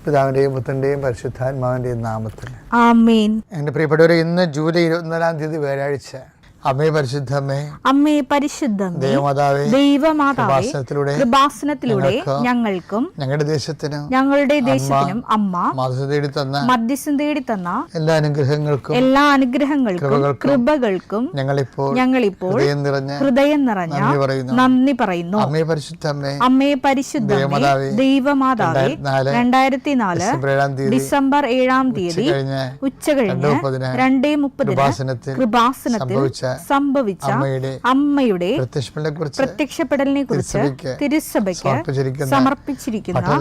പിതാവിൻ്റെയും പുത്രൻ്റെയും പരിശുദ്ധാത്മാവിൻ്റെയും നാമത്തിൽ ആമേൻ. എൻ്റെ പ്രിയപ്പെട്ടവരെ, ഇന്ന് ജൂലൈ 24 വ്യാഴാഴ്ച. അമ്മേ പരിശുദ്ധമേ, അമ്മേ പരിശുദ്ധമേ, ദൈവമാതാവേ, കൃപാസനത്തിലൂടെ ഞങ്ങൾക്കും ഞങ്ങളുടെ ദേശത്തിനും അമ്മ മധ്യസ്ഥം തേടി തന്ന എല്ലാ അനുഗ്രഹങ്ങൾക്കും കൃപകൾക്കും ഞങ്ങളിപ്പോൾ ഹൃദയം നിറഞ്ഞ നന്ദി പറയുന്നു. അമ്മേ പരിശുദ്ധമേ, ദൈവമാതാവേ, 2004 ഡിസംബർ 7-ാം തീയതി ഉച്ചകഴിഞ്ഞ് 2:30 കൃപാസനത്തിൽ സംഭവിച്ച അമ്മയുടെ പ്രത്യക്ഷപ്പെടലിനെ കുറിച്ച് തിരുസഭയ്ക്ക് സമർപ്പിച്ചിരിക്കുന്ന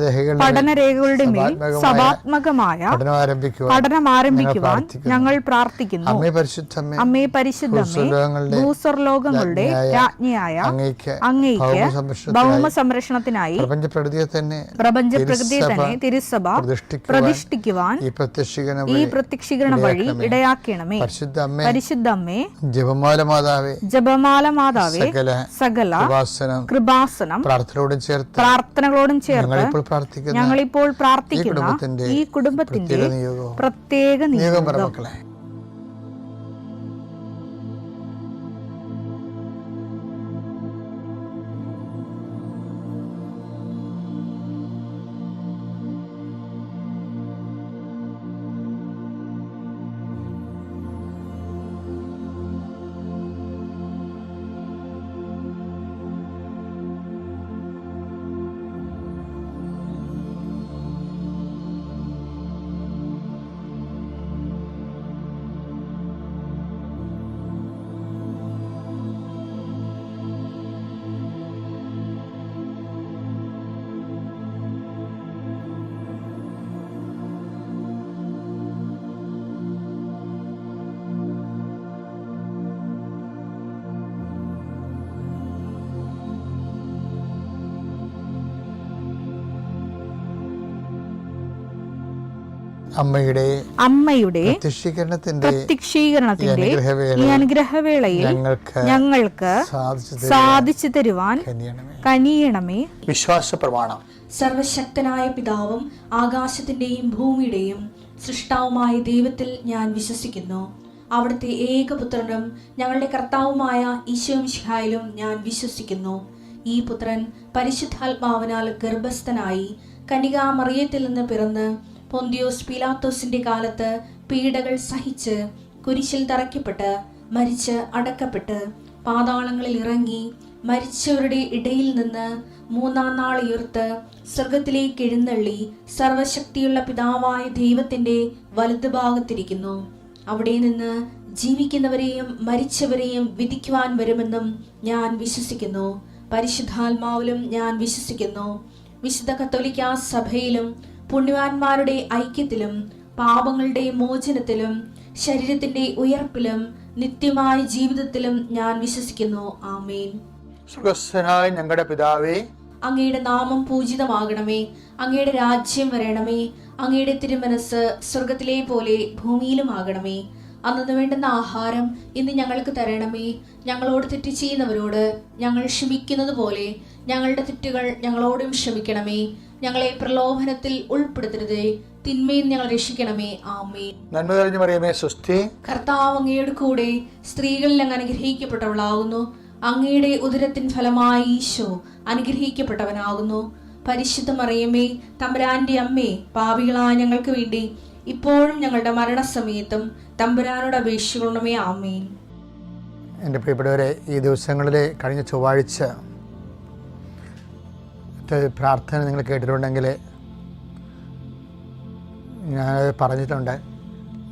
പഠനരേഖകളുടെ മേൽ സഭാത്മകമായ പഠനം ആരംഭിക്കുവാൻ ഞങ്ങൾ പ്രാർത്ഥിക്കുന്നു. അമ്മേ പരിശുദ്ധമേ, ഭൂസ്വർലോകങ്ങളുടെ രാജ്ഞിയായ അങ്ങേയ്ക്ക് ഭൗമ സംരക്ഷണത്തിനായി പ്രപഞ്ചപ്രകൃതിയെ തന്നെ തിരുസഭ പ്രതിഷ്ഠിക്കുവാൻ ഈ പ്രത്യക്ഷീകരണ വഴി ഇടയാക്കണമേ. പരിശുദ്ധമ്മേ, ജപമാല മാതാവേ, സകല കൃപാസനം പ്രാർത്ഥനകളോടും ചേർത്ത് ഞങ്ങളിപ്പോൾ പ്രാർത്ഥിക്കുന്ന ഈ കുടുംബത്തിന്റെ പ്രത്യേക നിയോഗം. അമ്മയുടെ പ്രത്യക്ഷീകരണത്തിന്റെ ഈ അനുഗ്രഹവേളയിൽ ഞങ്ങൾക്ക് സാധിച്ചു തരുവാൻ കനിയണമേ. വിശ്വാസ പ്രമാണം. സർവശക്തനായ പിതാവും ആകാശത്തിന്റെയും ഭൂമിയുടെയും സൃഷ്ടാവുമായ ദൈവത്തിൽ ഞാൻ വിശ്വസിക്കുന്നു. അവിടുത്തെ ഏകപുത്രനും ഞങ്ങളുടെ കർത്താവുമായ ഈശോ മിശിഹായിലും ഞാൻ വിശ്വസിക്കുന്നു. ഈ പുത്രൻ പരിശുദ്ധാത്മാവിനാൽ ഗർഭസ്ഥനായി കന്യകാമറിയത്തിൽ നിന്ന് പിറന്ന് പൊന്തിയോസ് പീലാത്തോസിന്റെ കാലത്ത് പീഡകൾ സഹിച്ച് കുരിശിൽ തറയ്ക്കപ്പെട്ട് മരിച്ച് അടക്കപ്പെട്ട് പാതാളങ്ങളിൽ ഇറങ്ങി മരിച്ചവരുടെ ഇടയിൽ നിന്ന് 3-ാം നാൾ ഉയർത്ത് സ്വർഗത്തിലേക്ക് എഴുന്നള്ളി സർവശക്തിയുള്ള പിതാവായ ദൈവത്തിന്റെ വലതുഭാഗത്തിരിക്കുന്നു. അവിടെ നിന്ന് ജീവിക്കുന്നവരെയും മരിച്ചവരെയും വിധിക്കുവാൻ വരുമെന്നും ഞാൻ വിശ്വസിക്കുന്നു. പരിശുദ്ധാത്മാവിലും ഞാൻ വിശ്വസിക്കുന്നു. വിശുദ്ധ കത്തോലിക്കാ സഭയിലും പുണ്യവാന്മാരുടെ ഐക്യത്തിലും പാപങ്ങളുടെ മോചനത്തിലും ശരീരത്തിന്റെ ഉയർപ്പിലും നിത്യമായ ജീവിതത്തിലും ഞാൻ വിശ്വസിക്കുന്നു. ആമേൻ. സ്വർഗ്ഗസ്ഥനായ ഞങ്ങളുടെ പിതാവേ, അങ്ങയുടെ നാമം പൂജിതമാകണമേ. അങ്ങയുടെ രാജ്യം വരണമേ. അങ്ങയുടെ തിരുമനസ് സ്വർഗത്തിലെ പോലെ ഭൂമിയിലും ആകണമേ. അന്നു വേണ്ടുന്ന ആഹാരം ഇന്ന് ഞങ്ങൾക്ക് തരണമേ. ഞങ്ങളോട് തെറ്റ് ചെയ്യുന്നവരോട് ഞങ്ങൾ ക്ഷമിക്കുന്നത് പോലെ ഞങ്ങളുടെ തെറ്റുകൾ ഞങ്ങളോടും ക്ഷമിക്കണമേ. ഞങ്ങളെ പ്രലോഭനത്തിൽ ഉൾപ്പെടുത്തരുതേ, തിന്മയിൽ ഞങ്ങൾ രക്ഷിക്കണമേ. ആമേൻ. നന്മ നിറഞ്ഞ മറിയമേ, സ്വസ്തി. കർത്താവ് അങ്ങയുടെ കൂടെ സ്ത്രീകളിൽ അങ്ങ് അനുഗ്രഹിക്കപ്പെട്ടവളാകുന്നു. അങ്ങയുടെ ഉദരത്തിൻ ഫലമായി ഈശോ അനുഗ്രഹിക്കപ്പെട്ടവനാകുന്നു. പരിശുദ്ധ മറിയമേ, തമ്പുരാന്റെ അമ്മേ, പാപികളായ ഞങ്ങൾക്ക് വേണ്ടി ഇപ്പോഴും ഞങ്ങളുടെ മരണസമയത്തും തമ്പുരാനോട് അപേക്ഷിക്കണമേ. ആമേൻ. എൻ്റെ പ്രിയപ്പെട്ടവരെ, ഈ ദിവസങ്ങളിലെ കഴിഞ്ഞ ചൊവ്വാഴ്ച പ്രാർത്ഥന നിങ്ങൾ കേട്ടിട്ടുണ്ടെങ്കിൽ ഞാൻ പറഞ്ഞിട്ടുണ്ട്.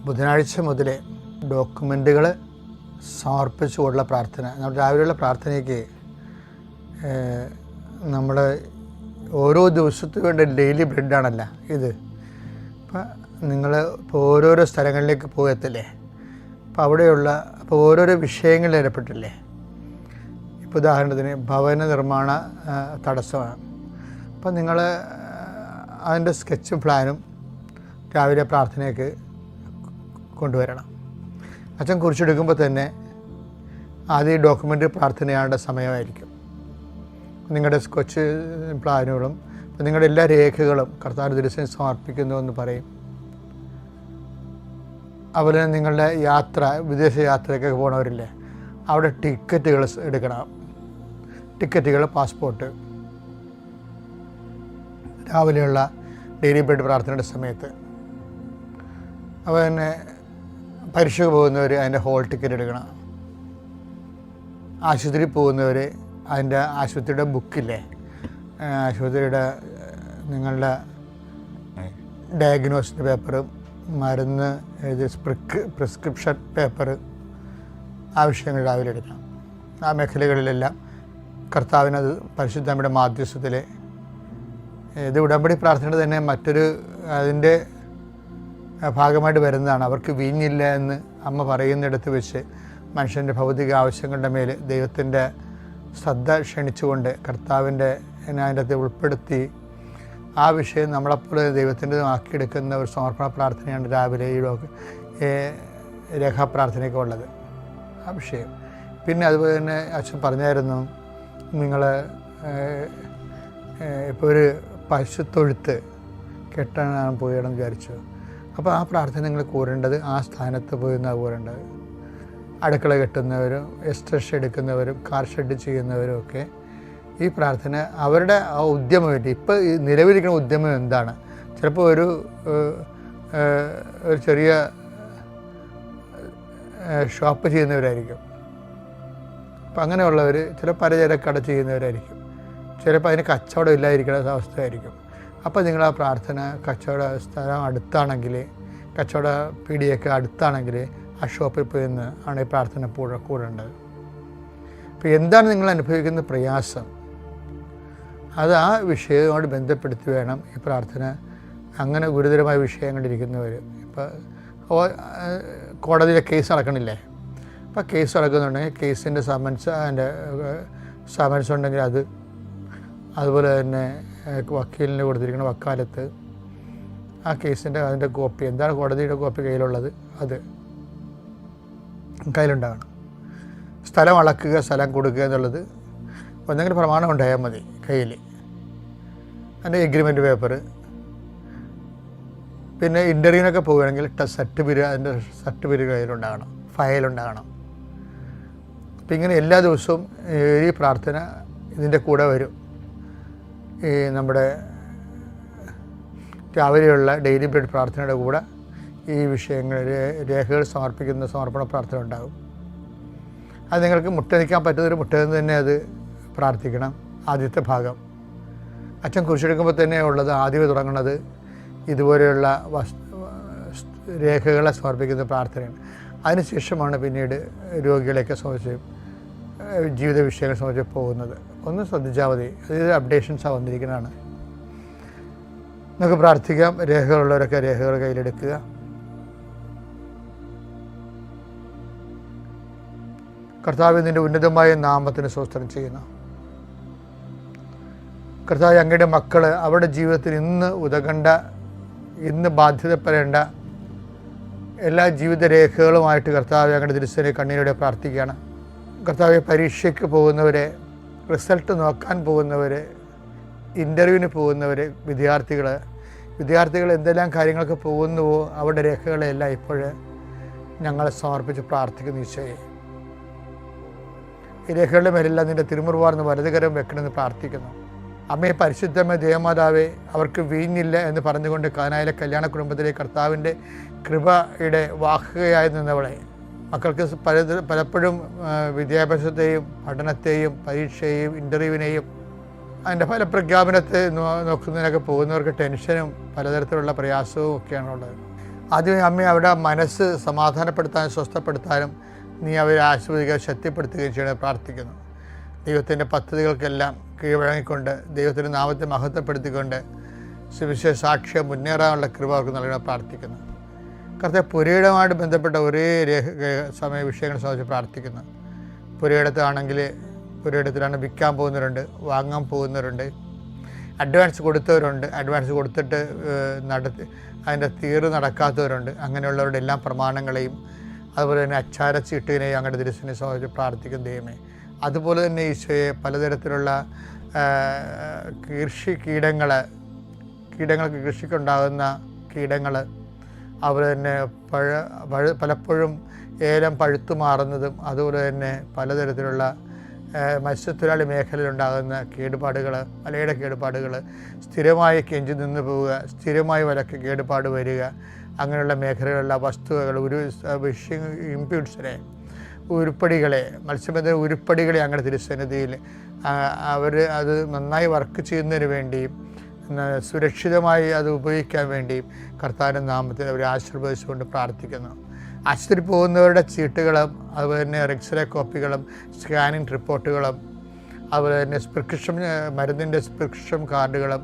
ബുധനാഴ്ച മുതൽ ഡോക്യുമെൻറ്റുകൾ സമർപ്പിച്ചുകൊണ്ടുള്ള പ്രാർത്ഥന. നമ്മൾ രാവിലെയുള്ള പ്രാർത്ഥനയ്ക്ക് നമ്മൾ ഓരോ ദിവസത്തിന് വേണ്ട ഡെയിലി ബ്രെഡാണല്ല ഇത്. അപ്പം നിങ്ങൾ ഇപ്പോൾ ഓരോരോ സ്ഥലങ്ങളിലേക്ക് പോകത്തില്ലേ, അപ്പോൾ അവിടെയുള്ള ഓരോരോ വിഷയങ്ങളിൽ ഏർപ്പെട്ടില്ലേ. ഇപ്പോൾ ഉദാഹരണത്തിന് ഭവന നിർമ്മാണ തടസ്സമാണ്. അപ്പം നിങ്ങൾ അതിൻ്റെ സ്കെച്ചും പ്ലാനും രാവിലെ പ്രാർത്ഥനയ്ക്ക് കൊണ്ടുവരണം. അച്ഛൻ കുറിച്ചെടുക്കുമ്പോൾ തന്നെ ആദ്യം ഡോക്യുമെൻ്റ് പ്രാർത്ഥനയാണ്ട സമയമായിരിക്കും. നിങ്ങളുടെ സ്കെച്ച് പ്ലാനുകളും അപ്പം നിങ്ങളുടെ എല്ലാ രേഖകളും കർത്താവിൻ്റെ തിരുസന്നിധിയിൽ സമർപ്പിക്കുന്നു എന്ന് പറയും. അതുപോലെ തന്നെ നിങ്ങളുടെ യാത്ര, വിദേശ യാത്രയ്ക്കൊക്കെ പോകണവരില്ലേ, അവിടെ ടിക്കറ്റുകൾ എടുക്കണം. ടിക്കറ്റുകൾ, പാസ്പോർട്ട്, രാവിലെയുള്ള ഡെയിലി ബ്രെഡ് പ്രാർത്ഥനയുടെ സമയത്ത്. അപ്പോൾ തന്നെ പരീക്ഷയ്ക്ക് പോകുന്നവർ അതിൻ്റെ ഹോൾ ടിക്കറ്റ് എടുക്കണം. ആശുപത്രിയിൽ പോകുന്നവർ അതിൻ്റെ ആശുപത്രിയുടെ ബുക്കില്ലേ, ആശുപത്രിയുടെ നിങ്ങളുടെ ഡയഗ്നോസിൻ്റെ പേപ്പറും മരുന്ന് എഴുതി പ്രിസ്ക്രിപ്ഷൻ പേപ്പർ ആവശ്യങ്ങൾ രാവിലെ എടുക്കണം. ആ മേഖലകളിലെല്ലാം കർത്താവിനത് പരിശുദ്ധമ്മയുടെ മാധ്യസ്ഥത്തിൽ ഇത് ഉടമ്പടി പ്രാർത്ഥന തന്നെ മറ്റൊരു അതിൻ്റെ ഭാഗമായിട്ട് വരുന്നതാണ്. അവർക്ക് വീഞ്ഞില്ല എന്ന് അമ്മ പറയുന്നിടത്ത് വെച്ച് മനുഷ്യൻ്റെ ഭൗതിക ആവശ്യങ്ങളുടെ മേൽ ദൈവത്തിൻ്റെ ശ്രദ്ധ ക്ഷണിച്ചുകൊണ്ട് കർത്താവിൻ്റെ അതിൻ്റെ അകത്ത് ഉൾപ്പെടുത്തി ആ വിഷയം നമ്മളെപ്പോലെ ദൈവത്തിൻ്റെതുമാക്കിയെടുക്കുന്ന ഒരു സമർപ്പണ പ്രാർത്ഥനയാണ് രാവിലെ ഈ രേഖാപ്രാർത്ഥനയൊക്കെ ഉള്ളത്, ആ വിഷയം. പിന്നെ അതുപോലെ തന്നെ അച്ഛൻ പറഞ്ഞായിരുന്നു, നിങ്ങൾ ഇപ്പോൾ ഒരു പശുത്തൊഴുത്ത് കെട്ടാനാണ് പോയിടണം വിചാരിച്ചു. അപ്പോൾ ആ പ്രാർത്ഥന നിങ്ങൾ കൂരേണ്ടത് ആ സ്ഥാനത്ത് പോയി നിന്നാണ് കൂരേണ്ടത്. അടുക്കള കെട്ടുന്നവരും എസ്റ്റേഷൻ എടുക്കുന്നവരും കാർ ഷെഡ് ചെയ്യുന്നവരും ഒക്കെ ഈ പ്രാർത്ഥന അവരുടെ ആ ഉദ്യമം വേണ്ടി ഇപ്പോൾ നിലവിലിരിക്കുന്ന ഉദ്യമം എന്താണ്? ചിലപ്പോൾ ഒരു ചെറിയ ഷോപ്പ് ചെയ്യുന്നവരായിരിക്കും. അപ്പം അങ്ങനെയുള്ളവർ ചില പലചരക്കട ചെയ്യുന്നവരായിരിക്കും. ചിലപ്പോൾ അതിന് കച്ചവടം ഇല്ലാതിരിക്കുന്ന അവസ്ഥയായിരിക്കും. അപ്പോൾ നിങ്ങൾ ആ പ്രാർത്ഥന കച്ചവട സ്ഥലം അടുത്താണെങ്കിൽ, കച്ചവട പീടിയൊക്കെ അടുത്താണെങ്കിൽ ആ ഷോപ്പിൽ പോയി നിന്ന് ആണ് ഈ പ്രാർത്ഥന കൂടേണ്ടത്. അപ്പോൾ എന്താണ് നിങ്ങൾ അനുഭവിക്കുന്ന പ്രയാസം, അത് ആ വിഷയവുമായിട്ട് ബന്ധപ്പെടുത്തി വേണം ഈ പ്രാർത്ഥന. അങ്ങനെ ഗുരുതരമായ വിഷയങ്ങളിരിക്കുന്നവർ, ഇപ്പോൾ കോടതിയിലെ കേസ് നടക്കണില്ലേ, അപ്പോൾ കേസ് നടക്കുന്നുണ്ടെങ്കിൽ കേസിൻ്റെ സമൻസ് ഉണ്ടെങ്കിൽ അത്, അതുപോലെ തന്നെ വക്കീലിന് കൊടുത്തിരിക്കുന്ന വക്കാലത്ത് ആ കേസിൻ്റെ അതിൻ്റെ കോപ്പി, എന്താണ് കോടതിയുടെ കോപ്പി കയ്യിലുള്ളത് അത് കയ്യിലുണ്ടാകണം. സ്ഥലം അളക്കുക, സ്ഥലം കൊടുക്കുക എന്നുള്ളത് എന്തെങ്കിലും പ്രമാണം ഉണ്ടായാൽ മതി കയ്യിൽ. അതിൻ്റെ എഗ്രിമെൻ്റ് പേപ്പർ, പിന്നെ ഇൻ്റർവ്യൂവിനൊക്കെ പോവുകയാണെങ്കിൽ സർട്ടിഫിക്കറ്റ്, അതിൻ്റെ സർട്ടിഫിക്കറ്റ് കയ്യിലുണ്ടാകണം, ഫയലുണ്ടാകണം. അപ്പം ഇങ്ങനെ എല്ലാ ദിവസവും ഈ പ്രാർത്ഥന ഇതിൻ്റെ കൂടെ വരും. ഈ നമ്മുടെ രാവിലെയുള്ള ഡെയിലി ബ്രെഡ് പ്രാർത്ഥനയുടെ കൂടെ ഈ വിഷയങ്ങൾ രേഖകൾ സമർപ്പിക്കുന്ന സമർപ്പണ പ്രാർത്ഥന ഉണ്ടാകും. അത് നിങ്ങൾക്ക് മുട്ടനിക്കാൻ പറ്റുന്നൊരു മുട്ടയെന്ന് തന്നെ അത് പ്രാർത്ഥിക്കണം. ആദ്യത്തെ ഭാഗം അച്ഛൻ കുരിശെടുക്കുമ്പോൾ തന്നെ ഉള്ളത് ആദ്യമേ തുടങ്ങുന്നത് ഇതുപോലെയുള്ള രേഖകളെ സമർപ്പിക്കുന്ന പ്രാർത്ഥനയാണ്. അതിനുശേഷമാണ് പിന്നീട് രോഗികളെയൊക്കെ സംബന്ധിച്ച് ജീവിത വിഷയങ്ങളെ സംബന്ധിച്ച് പോകുന്നത്. ഒന്ന് ശ്രദ്ധിച്ചാൽ മതി, അതിൽ അപ്ഡേഷൻസാണ് വന്നിരിക്കുന്നതാണ്. നമുക്ക് പ്രാർത്ഥിക്കാം. രേഖകളുള്ളവരൊക്കെ രേഖകൾ കയ്യിലെടുക്കുക. കർത്താവ് നിൻ്റെ ഉന്നതമായ നാമത്തിന് സ്തോത്രം ചെയ്യുന്നു. കർത്താവ്, അങ്ങയുടെ മക്കൾ അവരുടെ ജീവിതത്തിൽ ഇന്ന് ഉതകേണ്ട, ഇന്ന് ബാധ്യതപ്പെടേണ്ട എല്ലാ ജീവിതരേഖകളുമായിട്ട് കർത്താവ് അങ്ങയുടെ തിരുസന്നിധിയിൽ കണ്ണീരോടെ പ്രാർത്ഥിക്കുകയാണ്. കർത്താവ്, പരീക്ഷയ്ക്ക് പോകുന്നവരെ, റിസൾട്ട് നോക്കാൻ പോകുന്നവർ, ഇൻ്റർവ്യൂവിന് പോകുന്നവർ, വിദ്യാർത്ഥികൾ എന്തെല്ലാം കാര്യങ്ങൾക്ക് പോകുന്നുവോ അവരുടെ രേഖകളെല്ലാം ഇപ്പോൾ ഞങ്ങളെ സമർപ്പിച്ച് പ്രാർത്ഥിക്കുന്നു. ഈശോയെ, ഈ രേഖകളുടെ മേലെല്ലാം നിൻ്റെ തിരുമുറുവാർന്ന് വലതുകരം വെക്കണമെന്ന് പ്രാർത്ഥിക്കുന്നു. അമ്മയെ പരിശുദ്ധമേ ദേവമാതാവേ, അവർക്ക് വീഞ്ഞില്ല എന്ന് പറഞ്ഞുകൊണ്ട് കാനായിലെ കല്യാണ കുടുംബത്തിലെ കർത്താവിൻ്റെ കൃപയുടെ വാഹകയായി നിന്നവളെ, മക്കൾക്ക് പലപ്പോഴും വിദ്യാഭ്യാസത്തെയും പഠനത്തെയും പരീക്ഷയെയും ഇൻ്റർവ്യൂവിനെയും അതിൻ്റെ ഫലപ്രഖ്യാപനത്തെ നോക്കുന്നതിനൊക്കെ പോകുന്നവർക്ക് ടെൻഷനും പലതരത്തിലുള്ള പ്രയാസവും ഒക്കെയാണുള്ളത്. ആദ്യമേ അമ്മയെ അവിടെ മനസ്സ് സമാധാനപ്പെടുത്താനും സ്വസ്ഥപ്പെടുത്താനും നീ അവരെ ആശ്വദിക്കുക, ശക്തിപ്പെടുത്തുകയും ചെയ്യണമെന്ന് പ്രാർത്ഥിക്കുന്നു. ദൈവത്തിൻ്റെ പദ്ധതികൾക്കെല്ലാം കീഴ്വഴങ്ങിക്കൊണ്ട് ദൈവത്തിൻ്റെ നാമത്തെ മഹത്വപ്പെടുത്തിക്കൊണ്ട് സുവിശേഷ സാക്ഷ്യം മുന്നേറാനുള്ള കൃപ അവർക്ക് നൽകണമെന്ന് പ്രാർത്ഥിക്കുന്നു. കർത്താവ്, പുരയിടമായിട്ട് ബന്ധപ്പെട്ട ഒരേ സമയ വിഷയങ്ങളെ സംബന്ധിച്ച് പ്രാർത്ഥിക്കുന്നു. പുരയിടത്താണെങ്കിൽ പുരയിടത്തിലാണ് വിൽക്കാൻ പോകുന്നവരുണ്ട്, വാങ്ങാൻ പോകുന്നവരുണ്ട്, അഡ്വാൻസ് കൊടുത്തവരുണ്ട്, അഡ്വാൻസ് കൊടുത്തിട്ട് അതിൻ്റെ തീർവ് നടക്കാത്തവരുണ്ട്. അങ്ങനെയുള്ളവരുടെ എല്ലാ പ്രമാണങ്ങളെയും അതുപോലെ തന്നെ അച്ചാരച്ചീട്ടിനെയും അങ്ങയുടെ തിരുസന്നിധിയെ സംബന്ധിച്ച് പ്രാർത്ഥിക്കും ദൈവമേ. അതുപോലെ തന്നെ ഈശോയെ, പലതരത്തിലുള്ള കീടങ്ങൾക്ക് കൃഷിക്കുണ്ടാകുന്ന കീടങ്ങൾ, അതുപോലെ തന്നെ പലപ്പോഴും ഏലം പഴുത്തു മാറുന്നതും, അതുപോലെ തന്നെ പലതരത്തിലുള്ള മത്സ്യത്തൊഴിലാളി മേഖലയിലുണ്ടാകുന്ന കേടുപാടുകൾ, വലയുടെ കേടുപാടുകൾ, സ്ഥിരമായി കെഞ്ചി നിന്ന് പോവുക, സ്ഥിരമായി വലയ്ക്ക് കേടുപാട് വരിക, അങ്ങനെയുള്ള മേഖലകളിലുള്ള വസ്തുക്കൾ, ഇംപ്യൂട്ട്സിനെ, ഉരുപ്പടികളെ, മത്സ്യബന്ധന ഉരുപ്പടികളെ അങ്ങനെ തിരുസന്നിധിയിൽ അവർ അത് നന്നായി വർക്ക് ചെയ്യുന്നതിന് വേണ്ടിയും സുരക്ഷിതമായി അത് ഉപയോഗിക്കാൻ വേണ്ടിയും കർത്താവിൻ്റെ നാമത്തിൽ അവർ ആശീർവദിച്ചുകൊണ്ട് പ്രാർത്ഥിക്കുന്നു. ആശുപത്രിയിൽ പോകുന്നവരുടെ ചീട്ടുകളും, അതുപോലെ തന്നെ എക്സ്റേ കോപ്പികളും, സ്കാനിങ് റിപ്പോർട്ടുകളും, അതുപോലെ തന്നെ മരുന്നിൻ്റെ പ്രിസ്ക്രിപ്ഷൻ കാർഡുകളും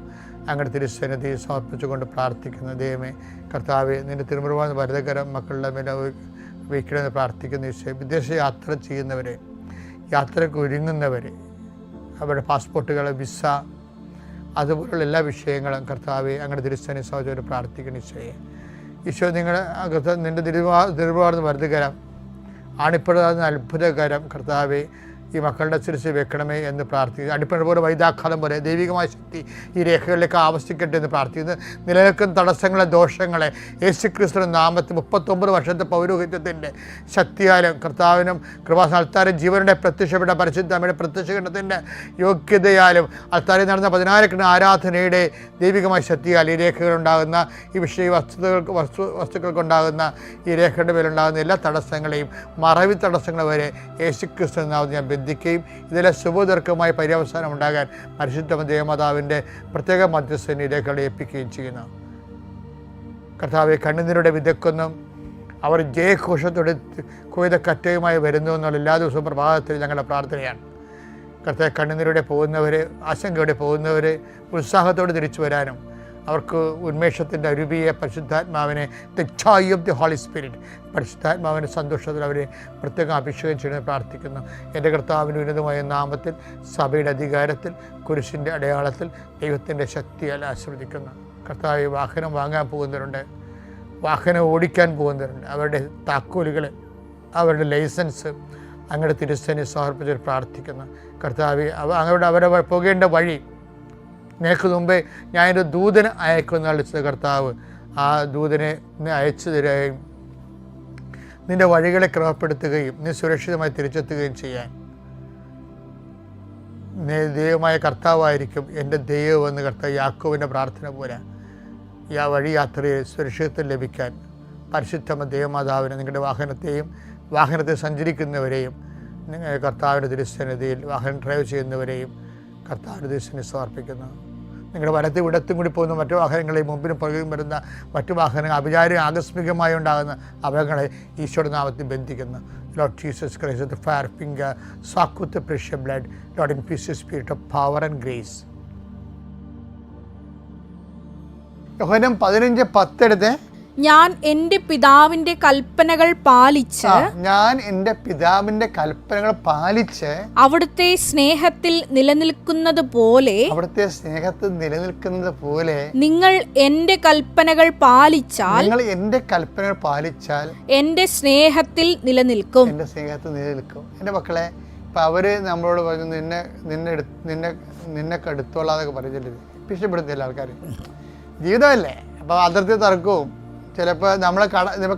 അങ്ങനെ തിരുസന്നിധി സമർപ്പിച്ചുകൊണ്ട് പ്രാർത്ഥിക്കുന്നു. ദൈവമേ കർത്താവെ, നിൻ്റെ തിരുമുറുവാൻ വരദകരം മക്കളുടെ മേലെ വയ്ക്കണമെന്ന് പ്രാർത്ഥിക്കുന്ന വിഷയം. വിദേശ യാത്ര ചെയ്യുന്നവരെ, യാത്രയ്ക്ക് ഒരുങ്ങുന്നവരെ, അവരുടെ പാസ്പോർട്ടുകൾ, വിസ, അതുപോലുള്ള എല്ലാ വിഷയങ്ങളും കർത്താവെ അങ്ങനെ തിരുസന്നിധി സഹോദരൻ പ്രാർത്ഥിക്കുന്ന ഈശോയെ. ഈശോ നിങ്ങളുടെ അകത്ത് നിൻ്റെ തിരുവാർന്ന് വരദകരം, ആണിപ്പെടുന്ന അത്ഭുതകരം കർത്താവെ ഈ മക്കളുടെ ശിരസിൽ വെക്കണമേ എന്ന് പ്രാർത്ഥിക്കുന്നു. അടിപ്പണ പോലെ വൈദാഘാതം പോലെ ദൈവികമായ ശക്തി ഈ രേഖകളിലേക്ക് ആവശ്യിക്കട്ടെ എന്ന് പ്രാർത്ഥിക്കുന്നു. നിലനിൽക്കുന്ന തടസ്സങ്ങളെ, ദോഷങ്ങളെ യേശുക്രിസ്തുവിന്റെ നാമത്തിൽ 39 വർഷത്തെ പൗരോഹിത്യത്തിൻ്റെ ശക്തിയാലും കർത്താവിനും കൃപാസന ജീവനുടെ പ്രത്യക്ഷപ്പെട്ട പരിശുദ്ധ അമ്മയുടെ പ്രത്യക്ഷത്തിൻ്റെ യോഗ്യതയാലും അൾത്താരിൽ നടന്ന 16 ആരാധനയുടെ ദൈവികമായ ശക്തിയാൽ ഈ രേഖകളുണ്ടാകുന്ന ഈ വസ്തുക്കൾക്കുണ്ടാകുന്ന ഈ രേഖയുടെ മേലുണ്ടാകുന്ന എല്ലാ തടസ്സങ്ങളെയും, മറവി തടസ്സങ്ങൾ വരെ യേശുക്രിസ്തു നാമത്തിൽ ഞാൻ ബന്ധിക്കുകയും ഇതിലെ ശുഭദീർഘമായ പര്യവസാനം ഉണ്ടാകാൻ പരിശുദ്ധ ദേവമാതാവിൻ്റെ പ്രത്യേക മധ്യസ്ഥനെ രേഖകളെ ഏൽപ്പിക്കുകയും ചെയ്യുന്നു. കർത്താവെ, കണ്ണുനീരുടെ വിതക്കൊന്നും അവർ ജയഘോഷത്തോടെ കൊയ്ത കറ്റയുമായി വരുന്നു എന്നുള്ള എല്ലാ ദിവസവും പ്രഭാതത്തിൽ ഞങ്ങളുടെ പ്രാർത്ഥനയാണ്. കർത്താവെ, കണ്ണുനീരുടെ പോകുന്നവരെ, ആശങ്കയോടെ പോകുന്നവരെ ഉത്സാഹത്തോടെ തിരിച്ചു വരാനും അവർക്ക് ഉന്മേഷത്തിൻ്റെ അരുവിയെ പരിശുദ്ധാത്മാവിനെ, the joy of the holy spirit, പരിശുദ്ധാത്മാവിൻ്റെ സന്തോഷത്തിൽ അവരെ പ്രത്യേകം അഭിഷേകം ചെയ്യുന്നത് പ്രാർത്ഥിക്കുന്നു. എൻ്റെ കർത്താവിൻ്റെ ഉന്നതമായ നാമത്തിൽ, സഭയുടെ അധികാരത്തിൽ, കുരിശിൻ്റെ അടയാളത്തിൽ, ദൈവത്തിൻ്റെ ശക്തിയാൽ ആശീർവദിക്കുന്നു. കർത്താവ്, വാഹനം വാങ്ങാൻ പോകുന്നവരുണ്ട്, വാഹനം ഓടിക്കാൻ പോകുന്നവരുണ്ട്, അവരുടെ താക്കോലുകൾ, അവരുടെ ലൈസൻസ് അങ്ങയുടെ തിരുസന്നിധിയിൽ സമർപ്പിച്ച് പ്രാർത്ഥിക്കുന്നു. കർത്താവ്, അവരുടെ പോകേണ്ട വഴി നിനക്ക് മുമ്പേ ഞാനൊരു ദൂതനെ അയക്കുമെന്ന് വിളിച്ചത് കർത്താവ്, ആ ദൂതനെ അയച്ചു തരികയും നിൻ്റെ വഴികളെ ക്രമപ്പെടുത്തുകയും നീ സുരക്ഷിതമായി തിരിച്ചെത്തുകയും ചെയ്യാൻ ദൈവമായ കർത്താവായിരിക്കും എൻ്റെ ദൈവമെന്ന് കർത്താവ് യാക്കോബിൻ്റെ പ്രാർത്ഥന പോലെ ഈ ആ വഴി യാത്രയിൽ സുരക്ഷിതത്വം ലഭിക്കാൻ പരിശുദ്ധ ദേവമാതാവിനെ, നിങ്ങളുടെ വാഹനത്തെ സഞ്ചരിക്കുന്നവരെയും, കർത്താവിൻ്റെ തിരുസന്നിധിയിൽ വാഹനം ഡ്രൈവ് ചെയ്യുന്നവരെയും കർത്താവിൻ്റെ തിരുസന്നിധിയിൽ സമർപ്പിക്കുന്നു. നിങ്ങളുടെ വലത്തും ഇടത്തും കൂടി പോകുന്ന മറ്റു വാഹനങ്ങളെയും മുമ്പിനും പുറകിലും വരുന്ന മറ്റു വാഹനങ്ങൾ, ആകസ്മികമായി ഉണ്ടാകുന്ന അപകടങ്ങളെ ഈശോയുടെ നാമത്തിൽ ബന്ധിക്കുന്നു. Lord Jesus Christ, the fire finger, soak with the precious blood, Lord, infuse the spirit of power and grace. യോഹന്നാൻ 15:10 എടുത്ത്, ഞാൻ എൻ്റെ പിതാവിൻ്റെ കൽപ്പനകൾ പാലിച്ച് അവിടുത്തെ സ്നേഹത്തിൽ നിലനിൽക്കുന്നത് പോലെ നിങ്ങൾ എൻ്റെ കൽപ്പനകൾ പാലിച്ചാൽ എൻ്റെ സ്നേഹത്തിൽ നിലനിൽക്കും. എൻ്റെ മക്കളെ, ഇപ്പം അവര് നമ്മളോട് പറഞ്ഞു നിന്നെ കടുത്തോളാന്നൊക്കെ പറഞ്ഞിട്ട് ഇഷ്ടപ്പെടുത്തില്ല ആൾക്കാർ. ജീവിതമല്ലേ, അപ്പോൾ അതിർത്തി തർക്കവും. ചിലപ്പോൾ നമ്മൾ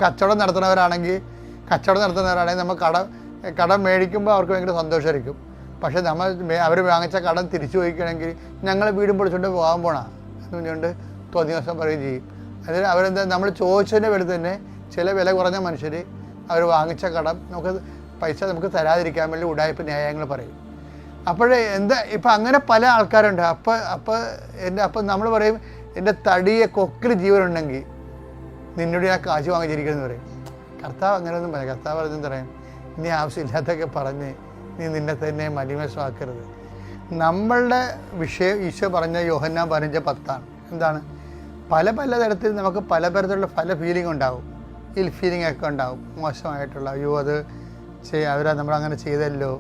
കച്ചവടം നടത്തുന്നവരാണെങ്കിൽ നമ്മൾ കടം മേടിക്കുമ്പോൾ അവർക്ക് ഭയങ്കര സന്തോഷമായിരിക്കും. പക്ഷേ അവർ വാങ്ങിച്ച കടം തിരിച്ചു ചോദിക്കണമെങ്കിൽ ഞങ്ങൾ വീടും പൊളിച്ചുകൊണ്ട് പോകാൻ പോകണം എന്ന് പറഞ്ഞുകൊണ്ട് തോന്നിയ ദിവസം പറയുകയും ചെയ്യും. അതിൽ അവരെന്താ, നമ്മൾ ചോദിച്ചതിൻ്റെ പേരിൽ തന്നെ ചില വില കുറഞ്ഞ മനുഷ്യർ അവർ വാങ്ങിച്ച കടം പൈസ നമുക്ക് തരാതിരിക്കാൻ വേണ്ടി ഉടായ്പ ന്യായങ്ങൾ പറയും. അപ്പോഴേ ഇപ്പം അങ്ങനെ പല ആൾക്കാരുണ്ട്. അപ്പം നമ്മൾ പറയും, എൻ്റെ തടിയെ കൊക്കിൽ ജീവനുണ്ടെങ്കിൽ നിന്നോട് ഞാൻ കാശ് വാങ്ങിച്ചിരിക്കണമെന്ന് പറയും. കർത്താവ് അങ്ങനെയൊന്നും പറയാം. കർത്താവ് പറഞ്ഞെന്ന് പറയും, നീ ആവശ്യമില്ലാത്തൊക്കെ പറഞ്ഞ് നീ നിന്നെ തന്നെ മലിമസ്വാക്കരുത്. നമ്മളുടെ വിഷയം ഈശോ പറഞ്ഞ യോഹന്നാൻ 15:10 എന്താണ്? പല തരത്തിൽ നമുക്ക് പല തരത്തിലുള്ള ഫീലിംഗ് ഉണ്ടാവും. ഫീലിംഗ് ഒക്കെ ഉണ്ടാവും, മോശമായിട്ടുള്ള, അയ്യോ അത് അവരാ നമ്മളങ്ങനെ ചെയ്തല്ലോ,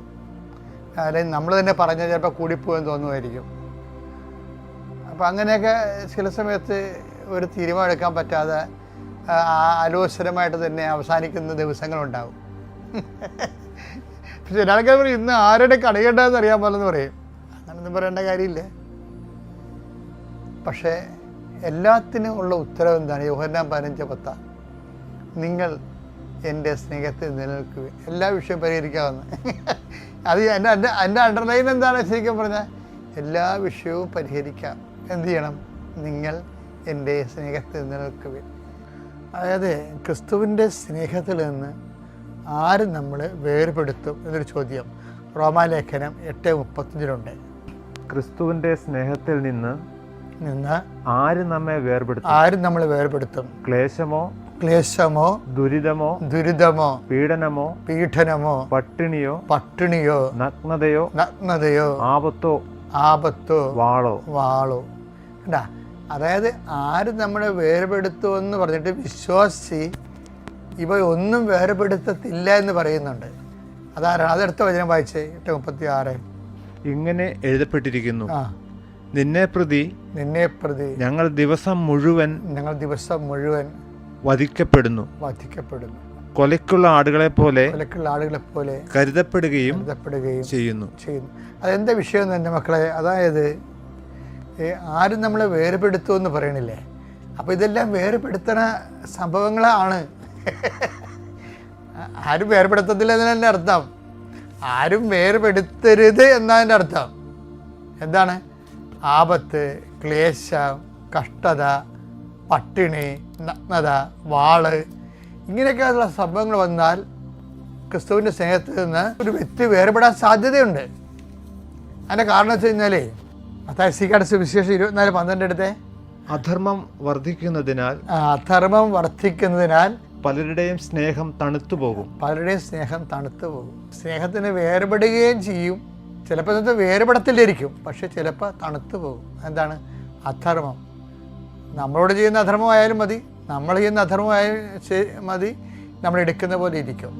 അല്ലെങ്കിൽ നമ്മൾ തന്നെ പറഞ്ഞാൽ ചിലപ്പോൾ കൂടിപ്പോയെന്ന് തോന്നുമായിരിക്കും. അപ്പം അങ്ങനെയൊക്കെ ചില സമയത്ത് ഒരു തീരുമാനം എടുക്കാൻ പറ്റാതെ ആലോചനമായിട്ട് തന്നെ അവസാനിക്കുന്ന ദിവസങ്ങളുണ്ടാവും. ചില ആൾക്കാർ പറയും, ഇന്ന് ആരുടെ കടയേണ്ടതെന്ന് അറിയാൻ പോലെന്ന് പറയും. അങ്ങനെ ഒന്നും പറയേണ്ട കാര്യമില്ല. പക്ഷേ എല്ലാത്തിനും ഉള്ള ഉത്തരവ് എന്താണ്? യോഹന്നാൻ 15:10, നിങ്ങൾ എൻ്റെ സ്നേഹത്തിൽ നിലനിൽക്കുക. എല്ലാ വിഷയവും പരിഹരിക്കാവുന്ന അത് എൻ്റെ അണ്ടർലൈൻ എന്താണ് ശരിക്കും പറഞ്ഞാൽ? എല്ലാ വിഷയവും പരിഹരിക്കാം. എന്ത് ചെയ്യണം? നിങ്ങൾ എൻ്റെ സ്നേഹത്തിൽ നിലനിൽക്കുക. അതായത് ക്രിസ്തുവിൻ്റെ സ്നേഹത്തിൽ നിന്ന് ആര് നമ്മൾ വേർപെടുത്തും എന്നൊരു ചോദ്യം റോമാലേഖനം 8:35 ക്രിസ്തുവിൻ്റെ സ്നേഹത്തിൽ നിന്ന് ആര് നമ്മെ വേർപെടുത്തും? ആരും നമ്മളെ വേർപെടുത്തും? ക്ലേശമോ ദുരിതമോ പീഡനമോ പട്ടിണിയോ നഗ്നതയോ ആപത്തോ വാളോ. കണ്ടാ, അതായത് ആര് നമ്മളെ വേർപെടുത്തുമെന്ന് പറഞ്ഞിട്ട് വിശ്വാസി ഇവ ഒന്നും വേർപെടുത്തത്തില്ല എന്ന് പറയുന്നുണ്ട്. അതാരാണ്? അതെടുത്ത വചനം വായിച്ചേ, 8:36. ഇങ്ങനെ എഴുതപ്പെട്ടിരിക്കുന്നു, നിന്നെ പ്രതി ഞങ്ങൾ ദിവസം മുഴുവൻ വധിക്കപ്പെടുന്നു. കൊലയ്ക്കുള്ള ആടുകളെ പോലെ കരുതപ്പെടുകയും ചെയ്യുന്നു. അതെന്താ വിഷയം എന്ന് എൻ്റെ മക്കളെ? അതായത് ആരും നമ്മളെ വേർപെടുത്തുമെന്ന് പറയണില്ലേ? അപ്പോൾ ഇതെല്ലാം വേർപെടുത്തണ സംഭവങ്ങളാണ്. ആരും വേർപെടുത്തത്തില്ല എന്നതിൻ്റെ അർത്ഥം. ആരും വേർപെടുത്തരുത് എന്നതിൻ്റെ അർത്ഥം എന്താണ്? ആപത്ത്, ക്ലേശം, കഷ്ടത, പട്ടിണി, നഗ്നത, വാള്, ഇങ്ങനെയൊക്കെയുള്ള സംഭവങ്ങൾ വന്നാൽ ക്രിസ്തുവിൻ്റെ സ്നേഹത്തിൽ നിന്ന് ഒരു വ്യക്തി വേർപെടാൻ സാധ്യതയുണ്ട്. അതിൻ്റെ കാരണം വെച്ച് കഴിഞ്ഞാലേ മത്തായി സുവിശേഷം 24:12 എടുത്തേ. അധർമ്മം വർദ്ധിക്കുന്നതിനാൽ പലരുടെയും സ്നേഹം തണുത്തു പോകും. സ്നേഹത്തിന് വേർപെടുകയും ചെയ്യും. ചിലപ്പോൾ ഇന്നത്തെ വേർപെടത്തില്ലായിരിക്കും, പക്ഷെ ചിലപ്പോൾ തണുത്തു പോകും. എന്താണ്? അധർമ്മം. നമ്മളോട് ചെയ്യുന്ന അധർമ്മമായാലും മതി, നമ്മൾ ചെയ്യുന്ന അധർമ്മമായാലും മതി, നമ്മൾ എടുക്കുന്ന പോലെ ഇരിക്കും.